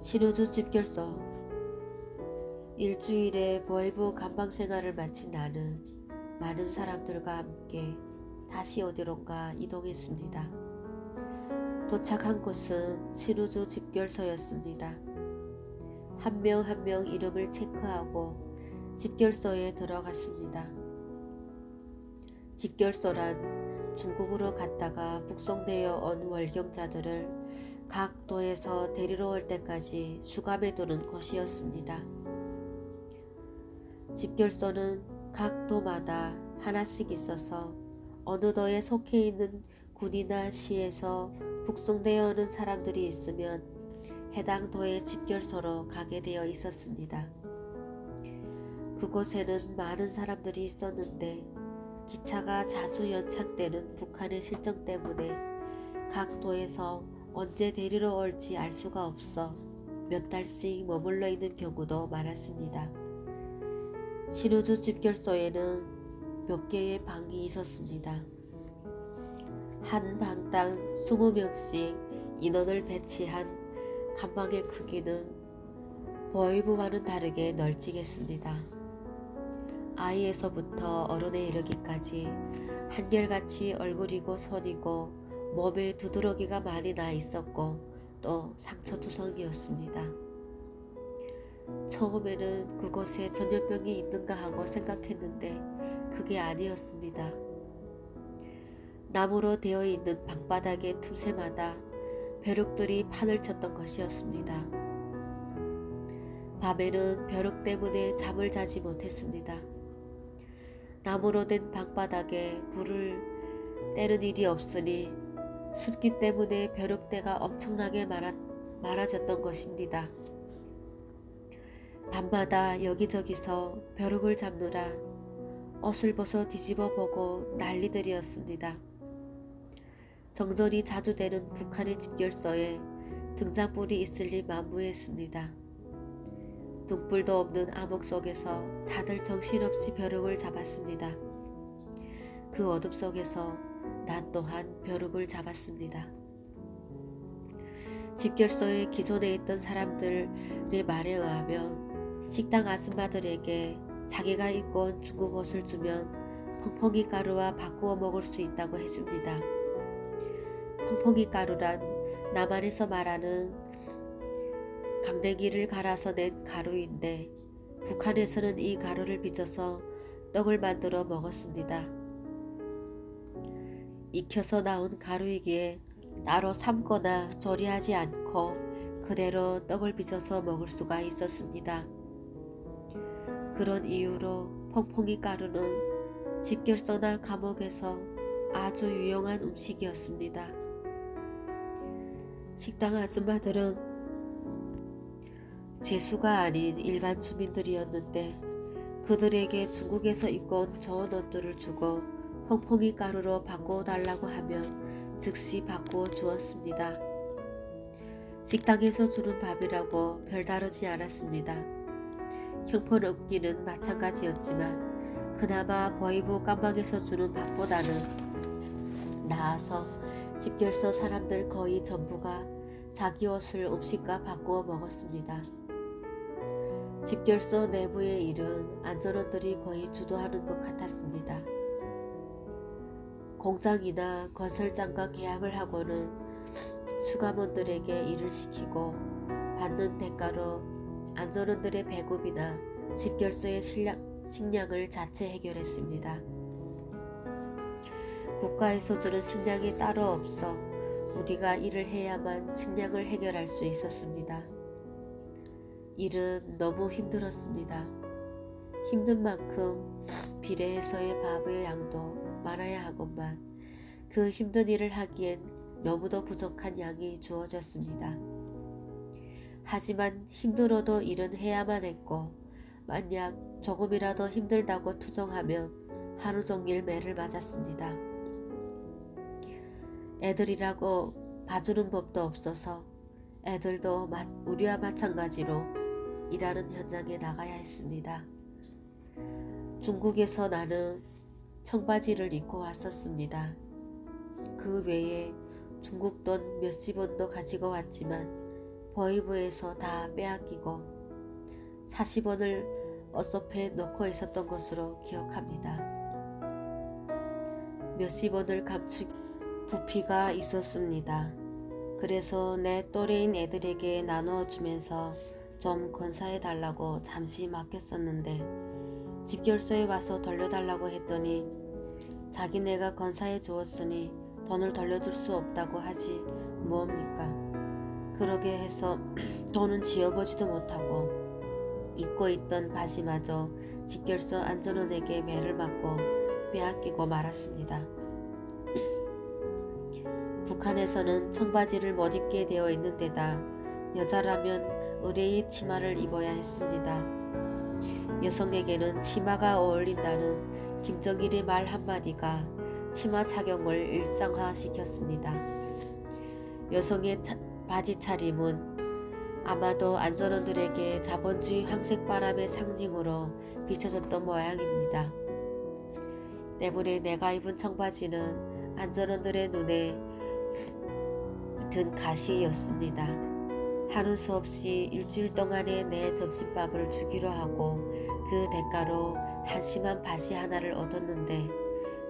신우주 집결서. 일주일의 버이브 감방 생활을 마친 나는 많은 사람들과 함께 다시 어디론가 이동했습니다. 도착한 곳은 신우주 집결서였습니다. 한 명 한 명 이름을 체크하고 집결소에 들어갔습니다. 집결소란 중국으로 갔다가 북송되어 온 월경자들을 각 도에서 데리러 올 때까지 수감해 두는 곳이었습니다. 집결소는 각 도마다 하나씩 있어서 어느 도에 속해 있는 군이나 시에서 북송되어 오는 사람들이 있으면 해당 도의 집결소로 가게 되어 있었습니다. 그곳에는 많은 사람들이 있었는데 기차가 자주 연착되는 북한의 실정 때문에 각 도에서 언제 데리러 올지 알 수가 없어 몇 달씩 머물러 있는 경우도 많았습니다. 신우주 집결소에는 몇 개의 방이 있었습니다. 한 방당 20명씩 인원을 배치한 감방의 크기는 버이브와는 다르게 널찍했습니다. 아이에서부터 어른에 이르기까지 한결같이 얼굴이고 손이고 몸에 두드러기가 많이 나 있었고 또 상처투성이었습니다. 처음에는 그곳에 전염병이 있는가 하고 생각했는데 그게 아니었습니다. 나무로 되어 있는 방바닥의 틈새마다 벼룩들이 판을 쳤던 것이었습니다. 밤에는 벼룩 때문에 잠을 자지 못했습니다. 나무로 된 방바닥에 불을 때는 일이 없으니 습기 때문에 벼룩대가 엄청나게 많아졌던 것입니다. 밤마다 여기저기서 벼룩을 잡느라 옷을 벗어 뒤집어 보고 난리들이었습니다. 정전이 자주 되는 북한의 집결소에 등잔불이 있을 리 만무했습니다. 등불도 없는 암흑 속에서 다들 정신없이 벼룩을 잡았습니다. 그 어둠 속에서 나 또한 벼룩을 잡았습니다. 집결소에 기존에 있던 사람들의 말에 의하면 식당 아줌마들에게 자기가 입고 온 중국 옷을 주면 펑펑이 가루와 바꾸어 먹을 수 있다고 했습니다. 펑펑이 가루란 남한에서 말하는 강냉이를 갈아서 낸 가루인데 북한에서는 이 가루를 빚어서 떡을 만들어 먹었습니다. 익혀서 나온 가루이기에 따로 삶거나 조리하지 않고 그대로 떡을 빚어서 먹을 수가 있었습니다. 그런 이유로 펑펑이 가루는 집결소나 감옥에서 아주 유용한 음식이었습니다. 식당 아줌마들은 죄수가 아닌 일반 주민들이었는데 그들에게 중국에서 입고 온 좋은 옷들을 주고 펑펑이 가루로 바꿔달라고 하면 즉시 바꾸어 주었습니다. 식당에서 주는 밥이라고 별다르지 않았습니다. 형편없기는 마찬가지였지만 그나마 버이브 깜방에서 주는 밥보다는 나아서 집결소 사람들 거의 전부가 자기 옷을 음식과 바꾸어 먹었습니다. 집결소 내부의 일은 안전원들이 거의 주도하는 것 같았습니다. 공장이나 건설장과 계약을 하고는 수감원들에게 일을 시키고 받는 대가로 안전원들의 배급이나 집결소의 식량을 자체 해결했습니다. 국가에서 주는 식량이 따로 없어 우리가 일을 해야만 식량을 해결할 수 있었습니다. 일은 너무 힘들었습니다. 힘든 만큼 비례해서의 밥의 양도 많아야 하건만 그 힘든 일을 하기엔 너무도 부족한 양이 주어졌습니다. 하지만 힘들어도 일은 해야만 했고 만약 조금이라도 힘들다고 투정하면 하루 종일 매를 맞았습니다. 애들이라고 봐주는 법도 없어서 애들도 우리와 마찬가지로 일하는 현장에 나가야 했습니다. 중국에서 나는 청바지를 입고 왔었습니다. 그 외에 중국 돈 몇십 원도 가지고 왔지만 보이부에서 다 빼앗기고 40원을 어서페에 넣고 있었던 것으로 기억합니다. 몇십 원을 감추기 부피가 있었습니다. 그래서 내 또래인 애들에게 나누어 주면서 좀 건사해 달라고 잠시 맡겼었는데 집결소에 와서 돌려달라고 했더니 자기네가 건사해 주었으니 돈을 돌려줄 수 없다고 하지 뭡니까. 그러게 해서 돈은 쥐어보지도 못하고 입고 있던 바지마저 집결소 안전원에게 매를 맞고 빼앗기고 말았습니다. 북한에서는 청바지를 못 입게 되어 있는 데다 여자라면 의뢰의 치마를 입어야 했습니다. 여성에게는 치마가 어울린다는 김정일의 말 한마디가 치마 착용을 일상화시켰습니다. 여성의 바지 차림은 아마도 안전원들에게 자본주의 황색바람의 상징으로 비춰졌던 모양입니다. 때문에 내가 입은 청바지는 안전원들의 눈에 든 가시였습니다. 하는 수 없이 일주일 동안에 내 점심밥을 주기로 하고 그 대가로 한심한 바지 하나를 얻었는데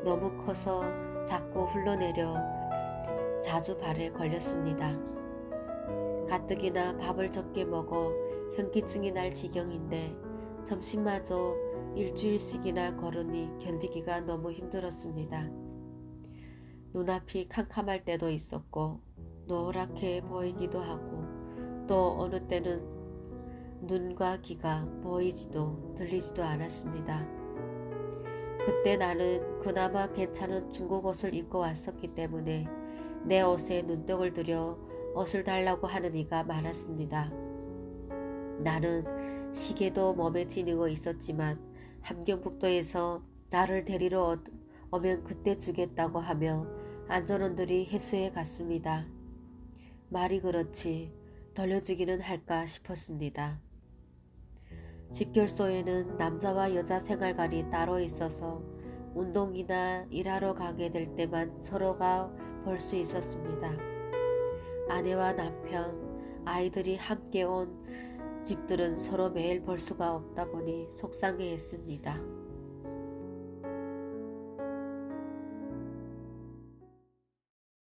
너무 커서 자꾸 흘러내려 자주 발에 걸렸습니다. 가뜩이나 밥을 적게 먹어 현기증이 날 지경인데 점심마저 일주일씩이나 걸으니 견디기가 너무 힘들었습니다. 눈앞이 캄캄할 때도 있었고 노랗게 보이기도 하고 또 어느 때는 눈과 귀가 보이지도 들리지도 않았습니다. 그때 나는 그나마 괜찮은 중국 옷을 입고 왔었기 때문에 내 옷에 눈독을 들여 옷을 달라고 하는 이가 많았습니다. 나는 시계도 몸에 지니고 있었지만 함경북도에서 나를 데리러 오면 그때 주겠다고 하며 안전원들이 해수해 갔습니다. 말이 그렇지 돌려주기는 할까 싶었습니다. 집결소에는 남자와 여자 생활관이 따로 있어서 운동이나 일하러 가게 될 때만 서로가 볼 수 있었습니다. 아내와 남편, 아이들이 함께 온 집들은 서로 매일 볼 수가 없다 보니 속상해했습니다.